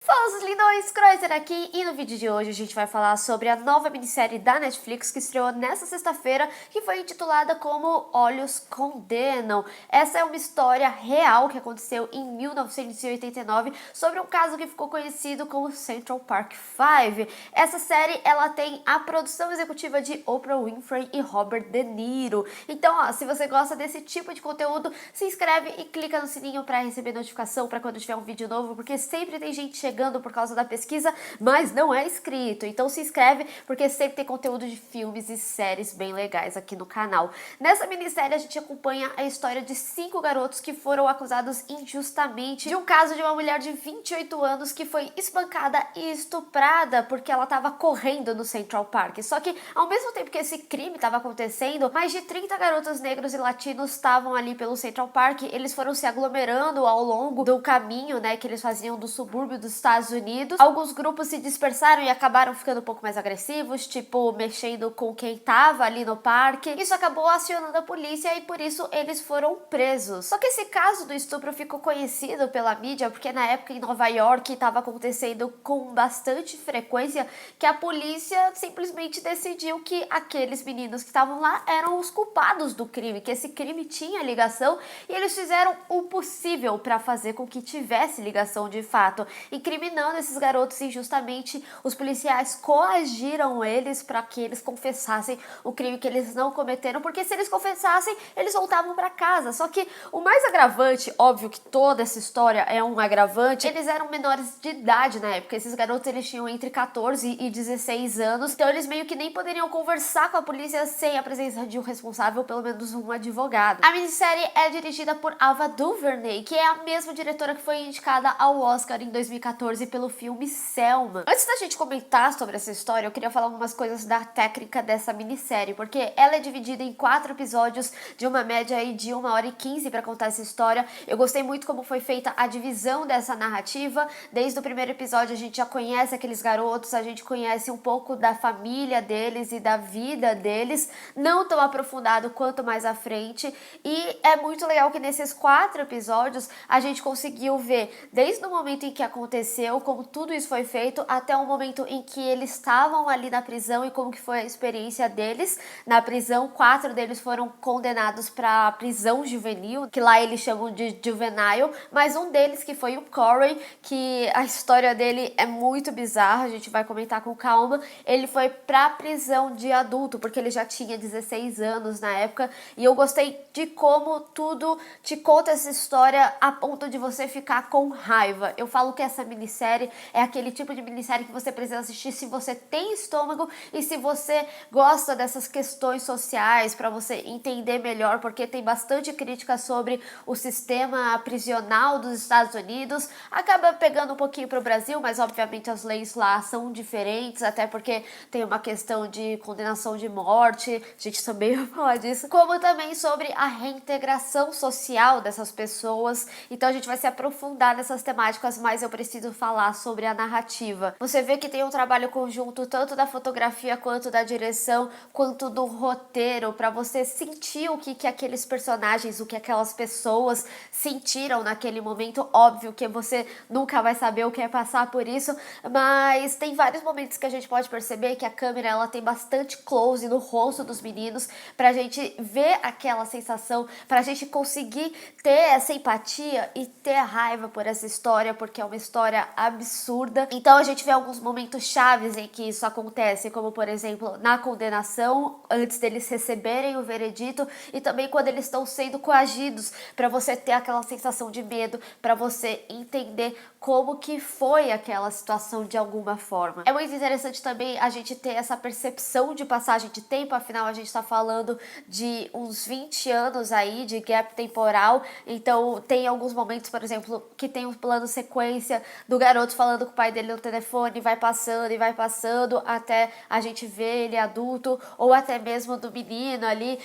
Fala, seus lindões, Croiser aqui, e no vídeo de hoje a gente vai falar sobre a nova minissérie da Netflix que estreou nesta sexta-feira, que foi intitulada como Olhos Condenam. Essa é uma história real que aconteceu em 1989 sobre um caso que ficou conhecido como Central Park Five. Essa série, ela tem a produção executiva de Oprah Winfrey e Robert De Niro. Então, ó, se você gosta desse tipo de conteúdo, se inscreve e clica no sininho para receber notificação para quando tiver um vídeo novo, porque sempre tem gente chegando por causa da pesquisa, mas não é inscrito. Então se inscreve, porque sempre tem conteúdo de filmes e séries bem legais aqui no canal. Nessa minissérie a gente acompanha a história de 5 garotos que foram acusados injustamente de um caso de uma mulher de 28 anos que foi espancada e estuprada porque ela estava correndo no Central Park. Só que ao mesmo tempo que esse crime estava acontecendo, mais de 30 garotos negros e latinos estavam ali pelo Central Park. Eles foram se aglomerando ao longo do caminho, né, que eles faziam do subúrbio dos Estados Unidos. Alguns grupos se dispersaram e acabaram ficando um pouco mais agressivos, tipo mexendo com quem tava ali no parque. Isso acabou acionando a polícia e por isso eles foram presos. Só que esse caso do estupro ficou conhecido pela mídia porque na época em Nova York estava acontecendo com bastante frequência, que a polícia simplesmente decidiu que aqueles meninos que estavam lá eram os culpados do crime, que esse crime tinha ligação, e eles fizeram o possível para fazer com que tivesse ligação de fato. Incriminando esses garotos injustamente, os policiais coagiram eles para que eles confessassem o crime que eles não cometeram, porque se eles confessassem, eles voltavam para casa. Só que o mais agravante, óbvio que toda essa história é um agravante, eles eram menores de idade na época. Esses garotos, eles tinham entre 14 e 16 anos, então eles meio que nem poderiam conversar com a polícia sem a presença de um responsável, pelo menos um advogado. A minissérie é dirigida por Ava DuVernay, que é a mesma diretora que foi indicada ao Oscar em 2014 pelo filme Selma. Antes da gente comentar sobre essa história, eu queria falar algumas coisas da técnica dessa minissérie, porque ela é dividida em 4 episódios de uma média aí de 1h15 para contar essa história. Eu gostei muito como foi feita a divisão dessa narrativa. Desde o primeiro episódio a gente já conhece aqueles garotos, a gente conhece um pouco da família deles e da vida deles, não tão aprofundado quanto mais à frente, e é muito legal que nesses 4 episódios a gente conseguiu ver desde o momento em que aconteceu, como tudo isso foi feito, até o momento em que eles estavam ali na prisão e como que foi a experiência deles na prisão. 4 deles foram condenados para prisão juvenil, que lá eles chamam de juvenile, mas um deles, que foi o Corey, que a história dele é muito bizarra, a gente vai comentar com calma. Ele foi pra prisão de adulto, porque ele já tinha 16 anos na época, e eu gostei de como tudo te conta essa história a ponto de você ficar com raiva. Eu falo que essa minissérie é aquele tipo de minissérie que você precisa assistir se você tem estômago e se você gosta dessas questões sociais, para você entender melhor, porque tem bastante crítica sobre o sistema prisional dos Estados Unidos. Acaba pegando um pouquinho para o Brasil, mas obviamente as leis lá são diferentes, até porque tem uma questão de condenação de morte, a gente também vai falar disso, como também sobre a reintegração social dessas pessoas. Então a gente vai se aprofundar nessas temáticas, mas eu preciso falar sobre a narrativa. Você vê que tem um trabalho conjunto tanto da fotografia quanto da direção, quanto do roteiro, para você sentir o que aqueles personagens, o que aquelas pessoas sentiram naquele momento. Óbvio que você nunca vai saber o que é passar por isso, mas tem vários momentos que a gente pode perceber que a câmera, ela tem bastante close no rosto dos meninos, pra gente ver aquela sensação, pra gente conseguir ter essa empatia e ter raiva por essa história, porque é uma história absurda. Então a gente vê alguns momentos chaves em que isso acontece, como por exemplo na condenação, antes deles receberem o veredito, e também quando eles estão sendo coagidos, para você ter aquela sensação de medo, para você entender como que foi aquela situação de alguma forma. É muito interessante também a gente ter essa percepção de passagem de tempo, afinal a gente tá falando de uns 20 anos aí de gap temporal. Então tem alguns momentos, por exemplo, que tem um plano sequência do garoto falando com o pai dele no telefone, vai passando e vai passando até a gente ver ele adulto, ou até mesmo do menino ali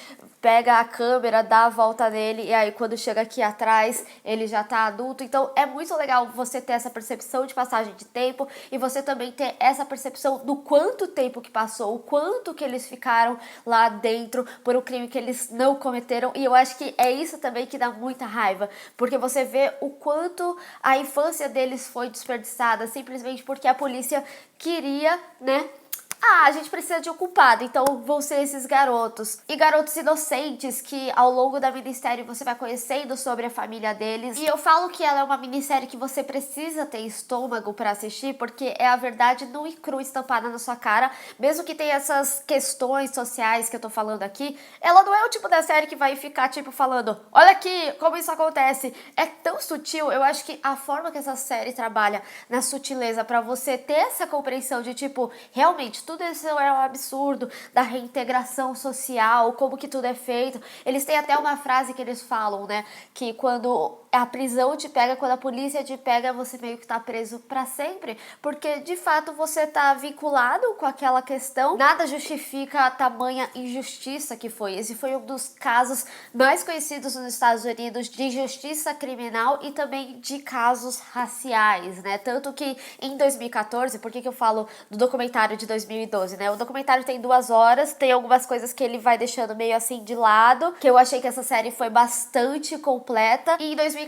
pega a câmera, dá a volta nele, e aí quando chega aqui atrás, ele já tá adulto. Então é muito legal você ter essa percepção de passagem de tempo e você também ter essa percepção do quanto tempo que passou, o quanto que eles ficaram lá dentro por um crime que eles não cometeram. E eu acho que é isso também que dá muita raiva, porque você vê o quanto a infância deles foi desperdiçada simplesmente porque a polícia queria, né? A gente precisa de um culpado, então vão ser esses garotos. E garotos inocentes que ao longo da minissérie você vai conhecendo sobre a família deles. E eu falo que ela é uma minissérie que você precisa ter estômago pra assistir, porque é a verdade nua e crua estampada na sua cara. Mesmo que tenha essas questões sociais que eu tô falando aqui, ela não é o tipo da série que vai ficar tipo falando, olha aqui como isso acontece. É tão sutil, eu acho que a forma que essa série trabalha na sutileza pra você ter essa compreensão de tipo, realmente, tudo isso é um absurdo, da reintegração social, como que tudo é feito. Eles têm até uma frase que eles falam, né, que quando a prisão te pega, quando a polícia te pega, você meio que tá preso pra sempre, porque de fato você tá vinculado com aquela questão. Nada justifica a tamanha injustiça que foi. Esse foi um dos casos mais conhecidos nos Estados Unidos de injustiça criminal e também de casos raciais, né? Tanto que em 2014, por que eu falo do documentário de 2012, né? O documentário tem 2 horas, tem algumas coisas que ele vai deixando meio assim de lado, que eu achei que essa série foi bastante completa. E em 2014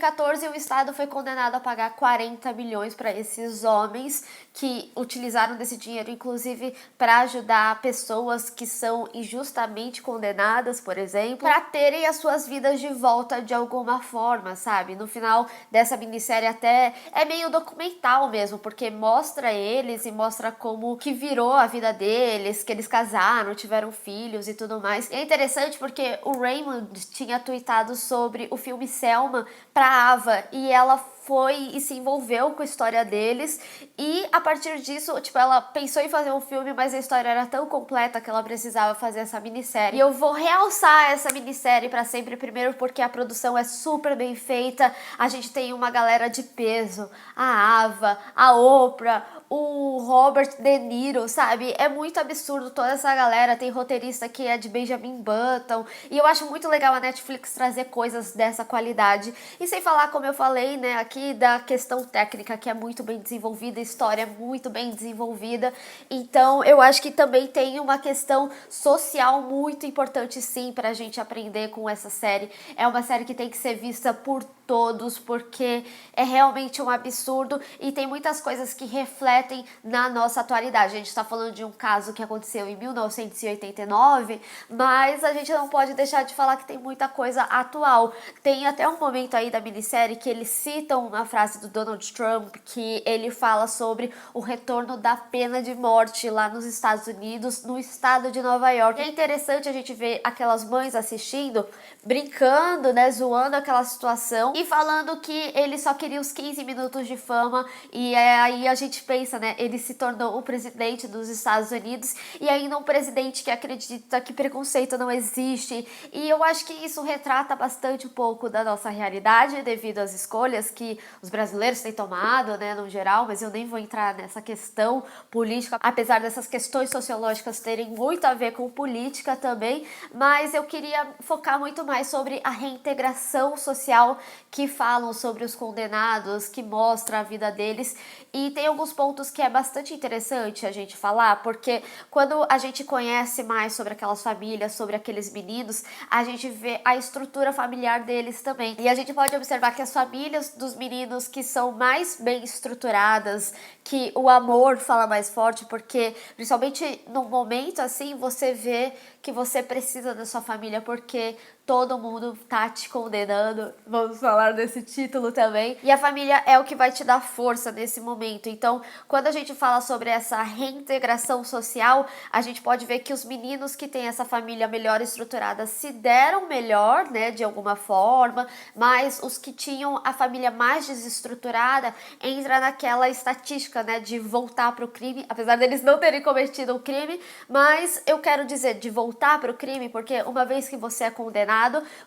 o Estado foi condenado a pagar 40 milhões para esses homens que utilizaram desse dinheiro, inclusive, para ajudar pessoas que são injustamente condenadas, por exemplo, para terem as suas vidas de volta de alguma forma, sabe? No final dessa minissérie até é meio documental mesmo, porque mostra eles e mostra como que virou a vida deles, que eles casaram, tiveram filhos e tudo mais. E é interessante porque o Raymond tinha tweetado sobre o filme Selma pra Ava e ela foi e se envolveu com a história deles e a partir disso, tipo, ela pensou em fazer um filme, mas a história era tão completa que ela precisava fazer essa minissérie. E eu vou realçar essa minissérie pra sempre, primeiro porque a produção é super bem feita, a gente tem uma galera de peso, a Ava, a Oprah, o Robert De Niro, sabe? É muito absurdo toda essa galera, tem roteirista que é de Benjamin Button, e eu acho muito legal a Netflix trazer coisas dessa qualidade. E sem falar, como eu falei, né, aqui da questão técnica, que é muito bem desenvolvida, a história é muito bem desenvolvida. Então, eu acho que também tem uma questão social muito importante, sim, pra gente aprender com essa série. É uma série que tem que ser vista por todos, porque é realmente um absurdo e tem muitas coisas que refletem na nossa atualidade. A gente está falando de um caso que aconteceu em 1989, mas a gente não pode deixar de falar que tem muita coisa atual. Tem até um momento aí da minissérie que eles citam uma frase do Donald Trump, que ele fala sobre o retorno da pena de morte lá nos Estados Unidos, no estado de Nova York. E é interessante a gente ver aquelas mães assistindo, brincando, né, zoando aquela situação e falando que ele só queria os 15 minutos de fama. E aí a gente pensa, né, ele se tornou o presidente dos Estados Unidos e ainda um presidente que acredita que preconceito não existe. E eu acho que isso retrata bastante um pouco da nossa realidade devido às escolhas que os brasileiros têm tomado, né, no geral, mas eu nem vou entrar nessa questão política, apesar dessas questões sociológicas terem muito a ver com política também, mas eu queria focar muito mais sobre a reintegração social, que falam sobre os condenados, que mostra a vida deles. E tem alguns pontos que é bastante interessante a gente falar, porque quando a gente conhece mais sobre aquelas famílias, sobre aqueles meninos, a gente vê a estrutura familiar deles também. E a gente pode observar que as famílias dos meninos que são mais bem estruturadas, que o amor fala mais forte, porque principalmente num momento assim, você vê que você precisa da sua família, porque todo mundo tá te condenando, vamos falar desse título também, e a família é o que vai te dar força nesse momento. Então, quando a gente fala sobre essa reintegração social, a gente pode ver que os meninos que têm essa família melhor estruturada se deram melhor, né, de alguma forma, mas os que tinham a família mais desestruturada entra naquela estatística, né, de voltar pro crime, apesar deles não terem cometido o crime, mas eu quero dizer de voltar pro crime, porque uma vez que você é condenado,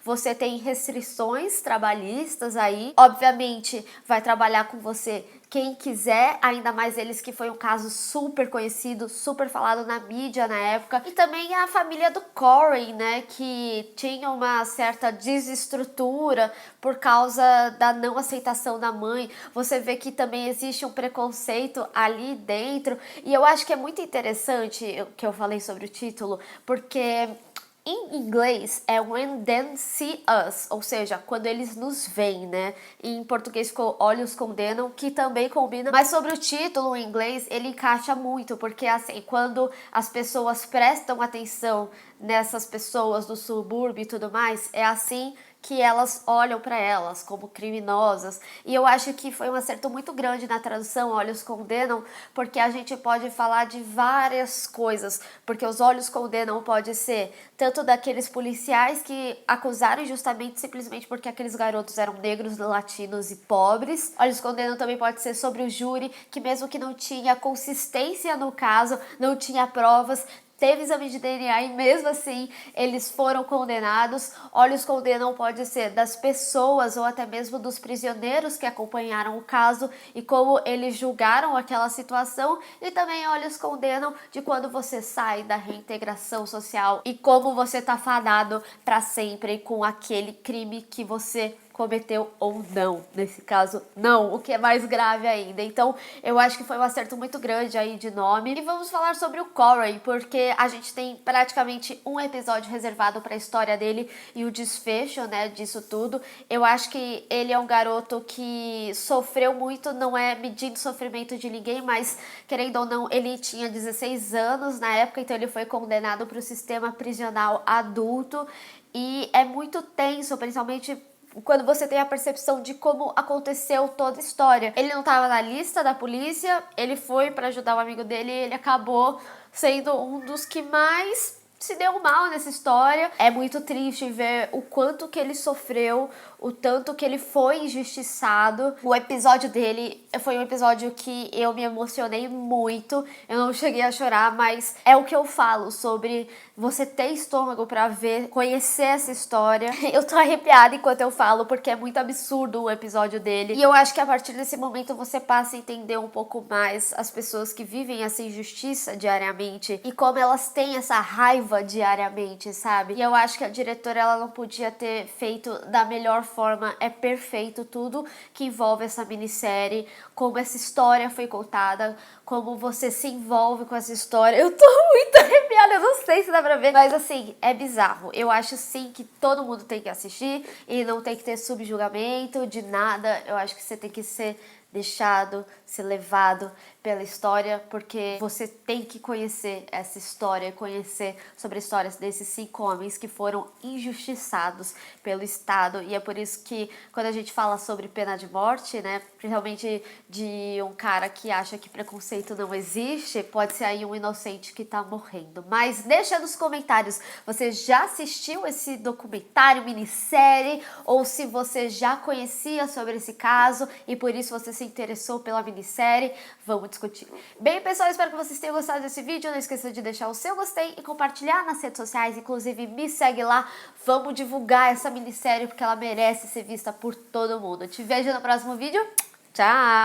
você tem restrições trabalhistas aí, obviamente vai trabalhar com você quem quiser, ainda mais eles que foi um caso super conhecido, super falado na mídia na época. E também a família do Corey, né, que tinha uma certa desestrutura por causa da não aceitação da mãe. Você vê que também existe um preconceito ali dentro. E eu acho que é muito interessante o que eu falei sobre o título, porque em inglês é When Them See Us, ou seja, quando eles nos veem, né? Em português ficou Olhos Condenam, que também combina. Mas sobre o título em inglês, ele encaixa muito, porque assim, quando as pessoas prestam atenção nessas pessoas do subúrbio e tudo mais, é assim que elas olham para elas como criminosas. E eu acho que foi um acerto muito grande na tradução Olhos Condenam, porque a gente pode falar de várias coisas, porque os olhos condenam pode ser tanto daqueles policiais que acusaram injustamente simplesmente porque aqueles garotos eram negros, latinos e pobres. Olhos Condenam também pode ser sobre o júri, que mesmo que não tinha consistência no caso, não tinha provas, teve exame de DNA e mesmo assim eles foram condenados. Olhos Condenam pode ser das pessoas ou até mesmo dos prisioneiros que acompanharam o caso e como eles julgaram aquela situação. E também Olhos Condenam de quando você sai da reintegração social e como você tá fadado para sempre com aquele crime que você cometeu ou não, nesse caso não, o que é mais grave ainda. Então eu acho que foi um acerto muito grande aí de nome. E vamos falar sobre o Corey, porque a gente tem praticamente um episódio reservado para a história dele e o desfecho, né, disso tudo. Eu acho que ele é um garoto que sofreu muito, não é medindo sofrimento de ninguém, mas querendo ou não, ele tinha 16 anos na época, então ele foi condenado para o sistema prisional adulto e é muito tenso, principalmente quando você tem a percepção de como aconteceu toda a história. Ele não estava na lista da polícia, ele foi para ajudar o amigo dele e ele acabou sendo um dos que mais se deu mal nessa história. É muito triste ver o quanto que ele sofreu, o tanto que ele foi injustiçado. O episódio dele foi um episódio que eu me emocionei muito. Eu não cheguei a chorar, mas é o que eu falo sobre você ter estômago pra ver, conhecer essa história. Eu tô arrepiada enquanto eu falo, porque é muito absurdo o episódio dele. E eu acho que a partir desse momento você passa a entender um pouco mais as pessoas que vivem essa injustiça diariamente e como elas têm essa raiva diariamente, sabe? E eu acho que a diretora, ela não podia ter feito da melhor forma. É perfeito tudo que envolve essa minissérie, como essa história foi contada, como você se envolve com essa história. Eu tô muito arrepiada, eu não sei se dá pra ver, mas assim, é bizarro. Eu acho sim que todo mundo tem que assistir e não tem que ter subjugamento de nada. Eu acho que você tem que ser deixado, ser levado pela história, porque você tem que conhecer essa história, conhecer sobre as histórias desses 5 homens que foram injustiçados pelo Estado. E é por isso que quando a gente fala sobre pena de morte, né, principalmente de um cara que acha que preconceito não existe, pode ser aí um inocente que tá morrendo. Mas deixa nos comentários, você já assistiu esse documentário, minissérie, ou se você já conhecia sobre esse caso e por isso você se interessou pela minissérie? Vamos discutir. Bem, pessoal, espero que vocês tenham gostado desse vídeo. Não esqueça de deixar o seu gostei e compartilhar nas redes sociais. Inclusive, me segue lá. Vamos divulgar essa minissérie porque ela merece ser vista por todo mundo. Te vejo no próximo vídeo. Tchau!